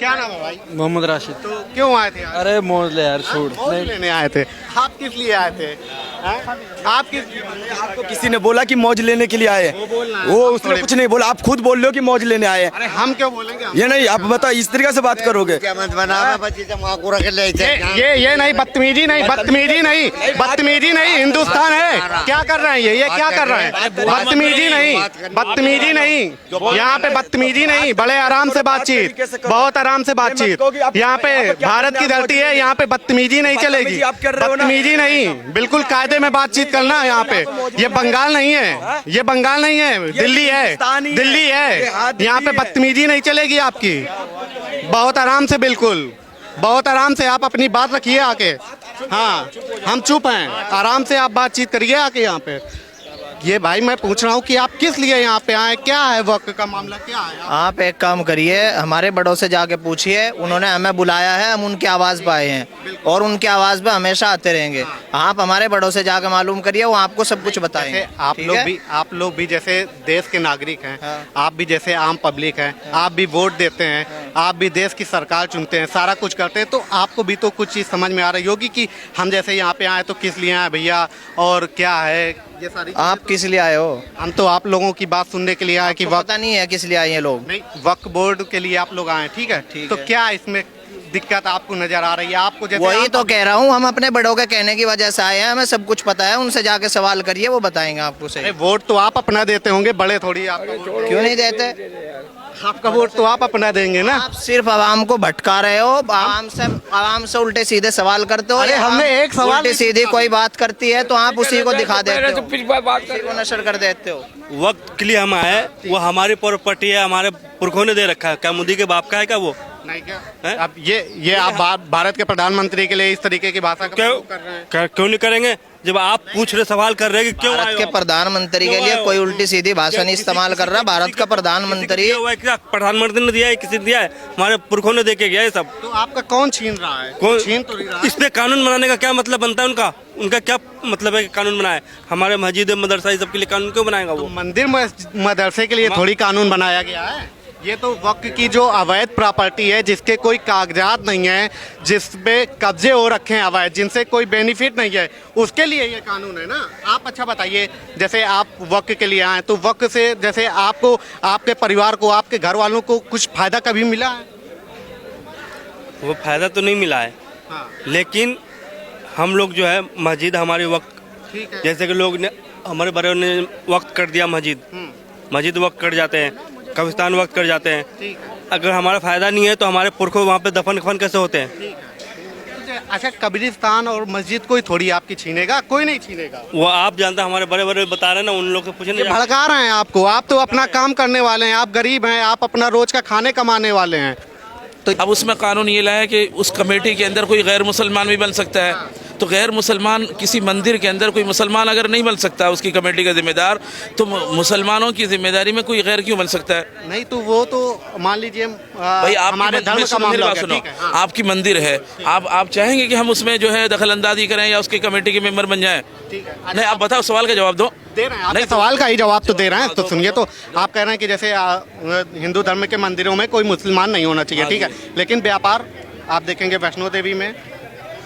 क्या नाम है भाई? मोहम्मद राशिद। तो क्यों आए थे आज? अरे मौज ले यार, छोड़। मौज लेने आए थे। आप किस लिए आए थे? आप किस आपको किसी ने बोला कि मौज लेने के लिए आए? वो उसने कुछ नहीं बोला, आप खुद बोल रहे हो कि मौज लेने आए। अरे हम क्यों बोलेंगे? ये नहीं, आप बताओ इस तरीके से बात करोगे? ये नहीं, बदतमीजी नहीं, बदतमीजी नहीं, बदतमीजी नहीं। हिंदुस्तान है, क्या कर रहे हैं ये क्या कर रहे हैं? बदतमीजी नहीं, बदतमीजी नहीं, यहाँ पे बदतमीजी नहीं, बड़े आराम से बातचीत, बहुत आराम से बातचीत। यहाँ पे भारत की धरती है, यहाँ पे बदतमीजी नहीं चलेगी, बदतमीजी नहीं, बिल्कुल कायदे में बातचीत करना है यहाँ पे। ये बंगाल नहीं है, ये बंगाल नहीं है, दिल्ली है, दिल्ली है। यहाँ पे बदतमीजी नहीं चलेगी आपकी, बहुत आराम से, बिल्कुल बहुत आराम से आप अपनी बात रखिए आके। हाँ, हम चुप हैं, आराम से आप बातचीत करिए आके यहाँ पे। ये भाई मैं पूछ रहा हूँ कि आप किस लिए यहाँ पे आए, क्या है वक्त का मामला, क्या है? आप एक काम करिए, हमारे बड़ों से जाके पूछिए, उन्होंने हमें बुलाया है, हम उनकी आवाज़ पे आए हैं और उनकी आवाज़ पे हमेशा आते रहेंगे। आप हमारे बड़ों से जाके मालूम करिए, वो आपको सब कुछ बताएंगे। आप लोग भी जैसे देश के नागरिक हैं, आप भी जैसे आम पब्लिक हैं, आप भी वोट देते हैं, आप भी देश की सरकार चुनते हैं, सारा कुछ करते हैं, तो आपको भी तो कुछ चीज़ समझ में आ रही होगी कि हम जैसे यहाँ पे आए तो किस लिए आए भैया, और क्या है ये सारी। आप किस लिए आए हो? हम तो आप लोगों की बात सुनने के लिए आए कि पता नहीं है किस लिए आए हैं लोग। नहीं, वक्फ बोर्ड के लिए आप लोग आए, ठीक है, तो है। क्या इसमें दिक्कत आपको नजर आ रही है? आपको जैसे वही तो कह रहा हूँ, हम अपने बड़ों के कहने की वजह से आए हैं, हमें सब कुछ पता है, उनसे जाके सवाल करिए, वो बताएंगे आपको सही। वोट तो आप अपना देते होंगे, बड़े थोड़ी आपका वोट। क्यों नहीं देते? आपका वोट तो आप अपना देंगे ना। आप सिर्फ आवाम को भटका रहे हो, आवाम से उल्टे सीधे सवाल करते हो। अरे हमने एक सवाल उल्टी सीधी कोई बात करती है तो आप उसी को दिखा देते हो, उसी को नशर कर देते हो। वक्त के लिए हम आए, वो हमारी प्रॉपर्टी है, हमारे पुरखों ने दे रखा है। क्या मोदी के बाप का है क्या वो? नहीं क्या? अब ये आप भारत के प्रधानमंत्री के लिए इस तरीके की भाषा का प्रयोग कर रहे हैं? क्यों नहीं करेंगे? जब आप पूछ रहे, सवाल कर रहे हैं कि क्यों भारत के प्रधानमंत्री के लिए कोई उल्टी सीधी भाषा नहीं इस्तेमाल कर रहा। भारत का प्रधानमंत्री, क्या प्रधानमंत्री ने दिया है, किसी ने दिया है? हमारे पुरखों ने दे के गया है सब। तो आपका कौन छीन रहा है? कौन छीन तो नहीं रहा है। इसमें कानून बनाने का क्या मतलब बनता है उनका? उनका क्या मतलब है कि कानून बनाए? हमारे मस्जिद मदरसा ये सब के लिए कानून क्यों बनाएगा वो? मंदिर मदरसे के लिए थोड़ी कानून बनाया गया है। ये तो वक्फ की जो अवैध प्रॉपर्टी है, जिसके कोई कागजात नहीं है, जिसपे कब्जे हो रखे हैं अवैध, जिनसे कोई बेनिफिट नहीं है, उसके लिए ये कानून है ना। आप अच्छा बताइए, जैसे आप वक्फ के लिए आए तो वक्फ से जैसे आपको, आपके परिवार को, आपके घर वालों को कुछ फायदा कभी मिला है? वो फायदा तो नहीं मिला है। हाँ। लेकिन हम लोग जो है मस्जिद हमारे वक्त, ठीक है, जैसे कि लोग ने हमारे बड़े ने वक्त कर दिया, मस्जिद वक्त कर जाते हैं, कब्रिस्तान वक्त कर जाते हैं। ठीक है। अगर हमारा फायदा नहीं है तो हमारे पुरखों वहाँ पे दफन खफन कैसे होते हैं? अच्छा, कब्रिस्तान और मस्जिद कोई थोड़ी आपकी छीनेगा, कोई नहीं छीनेगा। वो आप जानते हैं, हमारे बड़े बड़े बता रहे हैं ना, उन लोग से पूछने। भड़का रहे हैं आपको, आप तो अपना काम करने वाले हैं, आप गरीब हैं, आप अपना रोज का खाने कमाने वाले हैं। तो अब उसमें कानून ये लाया कि उस कमेटी के अंदर कोई गैर मुसलमान भी बन सकता है। तो गैर मुसलमान किसी मंदिर के अंदर कोई मुसलमान अगर नहीं बन सकता उसकी कमेटी का जिम्मेदार, तो मुसलमानों की जिम्मेदारी में कोई गैर क्यों बन सकता है? नहीं तो वो तो मान लीजिए भाई, हमारे धर्म का मामला है, सुनो, ठीक है, हाँ। आपकी मंदिर है, आप चाहेंगे कि हम उसमें जो है दखल अंदाजी करें या उसकी कमेटी के मेंबर बन जाएं? ठीक है। नहीं, आप बताओ, सवाल का जवाब दो। दे रहे हैं, आपके सवाल का ही जवाब तो दे रहे हैं। तो सुनिए, तो आप कह रहे हैं कि जैसे हिंदू धर्म के मंदिरों में कोई मुसलमान नहीं होना चाहिए, ठीक है, लेकिन व्यापार आप देखेंगे वैष्णो देवी में,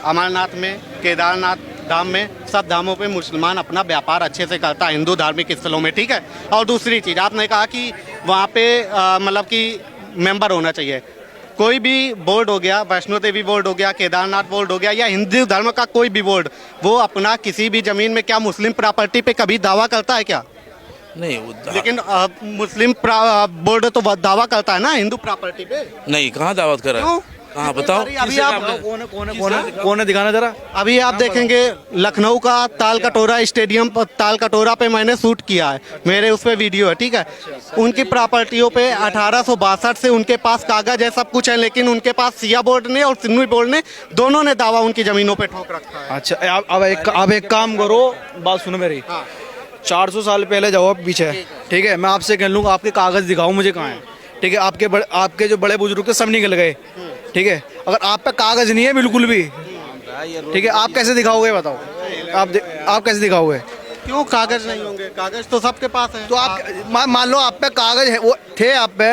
अमरनाथ में, केदारनाथ धाम में, सब धामों पे मुसलमान अपना व्यापार अच्छे से करता है, हिंदू धार्मिक स्थलों में, ठीक है। और दूसरी चीज़ आपने कहा कि वहाँ पे मतलब कि मेंबर होना चाहिए। कोई भी बोर्ड हो गया, वैष्णो देवी बोर्ड हो गया, केदारनाथ बोर्ड हो गया, या हिंदू धर्म का कोई भी बोर्ड, वो अपना किसी भी जमीन में क्या मुस्लिम प्रॉपर्टी पे कभी दावा करता है क्या? नहीं, लेकिन मुस्लिम बोर्ड तो दावा करता है ना हिंदू प्रॉपर्टी पे। नहीं, कहाँ दावत कर रहा है? हाँ बताओ। अभी आप कौन है दिखाना जरा। अभी आप देखेंगे लखनऊ का तालकटोरा स्टेडियम, तालकटोरा पे मैंने शूट किया है, मेरे उस पे वीडियो है, ठीक है। उनकी प्रॉपर्टियों पे 1862 से उनके पास कागज है, सब कुछ है, लेकिन उनके पास सिया बोर्ड ने और सिन्नू बोर्ड ने दोनों ने दावा उनकी जमीनों पे ठोक रखा है। अच्छा, अब एक काम करो, बात सुनो मेरी। 400 साल पहले जाओ आप पीछे, ठीक है, मैं आपसे कह लूँगा आपके कागज दिखाओ मुझे कहाँ है, ठीक है। आपके जो बड़े बुजुर्ग थे सब निकल गए, ठीक है। अगर आप पे कागज नहीं है बिल्कुल भी, ठीक है, आप कैसे दिखाओगे बताओ? आप कैसे दिखाओगे? क्यों कागज नहीं होंगे? कागज तो सबके पास है। तो आप मान लो आप पे कागज है, वो थे आप पे,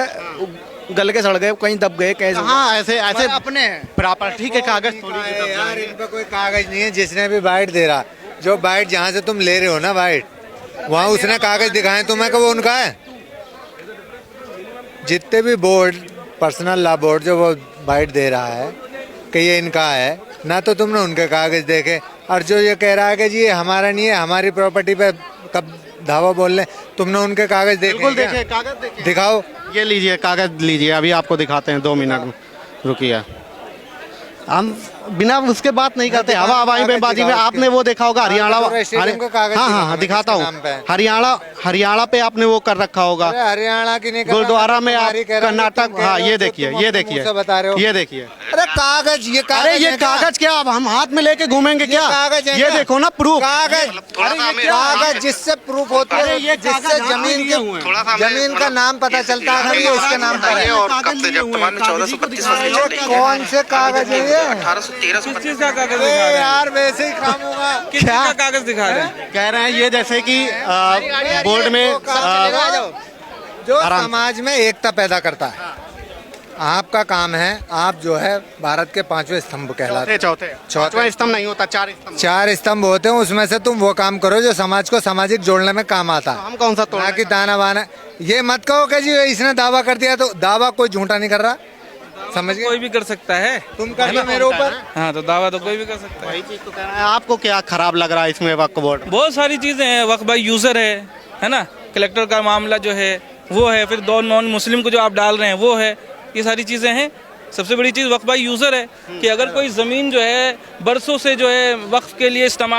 गल के सड़ गए, कहीं दब गए, कैसे हाँ ऐसे ऐसे अपने हैं। प्रॉपर्टी के कागज थोड़ी सी दब यार जाएंगे। इन पे कोई कागज नहीं है। जिसने भी बाइट दे रहा, जो बाइट जहाँ से तुम ले रहे हो ना बाइट, वहाँ उसने कागज दिखाए तुम्हें कि वो उनका है। जितने भी बोर्ड, पर्सनल लॉ बोर्ड जो वो बाइट दे रहा है कि ये इनका है, ना तो तुमने उनके कागज देखे, और जो ये कह रहा है कि जी ये हमारा नहीं है, हमारी प्रॉपर्टी पे कब धावा बोल ले, तुमने उनके कागज देखे बिल्कुल क्या? देखिए कागज देखिए, दिखाओ। ये लीजिए कागज लीजिए, अभी आपको दिखाते हैं, 2 मिनट रुकिए। हम बिना उसके बात नहीं करते, हवा हवाई में बाजी में। आपने वो देखा होगा हरियाणा, स्टेडियम का कागज हाँ हाँ दिखाओ हाँ हमें, दिखाता किसके हूँ। नाम पे है? हरियाणा पे आपने वो कर रखा होगा, अरे हरियाणा की नहीं कर रहा, गुरुद्वारा में आप हमारी कह रहा हूँ, कर्नाटक, तुम कह हाँ रहे हो, ये जो देखिए, तुम ये अपने देखिए, मुंह से बता रहे हो। ये देखिए। अरे कागज, ये कागज अरे ये है क्या? कागज क्या अब हम हाथ में लेके घूमेंगे क्या? कागज है ये क्या? देखो ना प्रूफ। कागज, अरे ये क्या? कागज जिससे प्रूफ होता अरे है, ये जिससे कागज हाथ में जमीन लिए हुए हैं। के जमीन का नाम पता चलता है कि ये इसके नाम पर है। और कब से जब तुम्हारे 1432 ये कौन से कागज है ये? 1813 किस चीज का कागज अरे दिखा रहे हैं? यार वैसे ही काम होगा। किस चीज का कागज दिखा रहे हैं? कह रहे हैं ये जैसे कि बोर्ड में जो आराम से। समाज में एकता पैदा करता है, आपका काम है। आप जो है भारत के 5वें स्तंभ कहलाते चौथे हैं। चौथा स्तंभ नहीं होता, 4 स्तंभ। 4 स्तंभ होते हैं, उसमें से तुम वो काम करो जो समाज को सामाजिक जोड़ने में काम आता है। हम कौन सा तोड़ ना रहे कि हैं? दाना बाना। ये मत कहो कि जी इसने दावा कर दिया, तो दावा कोई झूठा नहीं कर रहा, समझ गए? कोई भी कर सकता है। तुम कर दो मेरे ऊपर। हाँ तो दावा तो कोई भी कर सकता है। वही चीज तो कह रहे हैं। आपको क्या खराब लग रहा है इसमें वक्फ बोर्ड? बहुत सारी चीजें हैं। वक्फ बाई यूजर है ना, कलेक्टर का मामला जो है वो है, फिर 2 नॉन मुस्लिम को जो आप डाल रहे हैं वो है, ये सारी चीजें हैं। सबसे बड़ी चीज वक्फ बाई यूजर है कि अगर कोई जमीन जो है बरसों से जो है वक्फ के लिए इस्तेमाल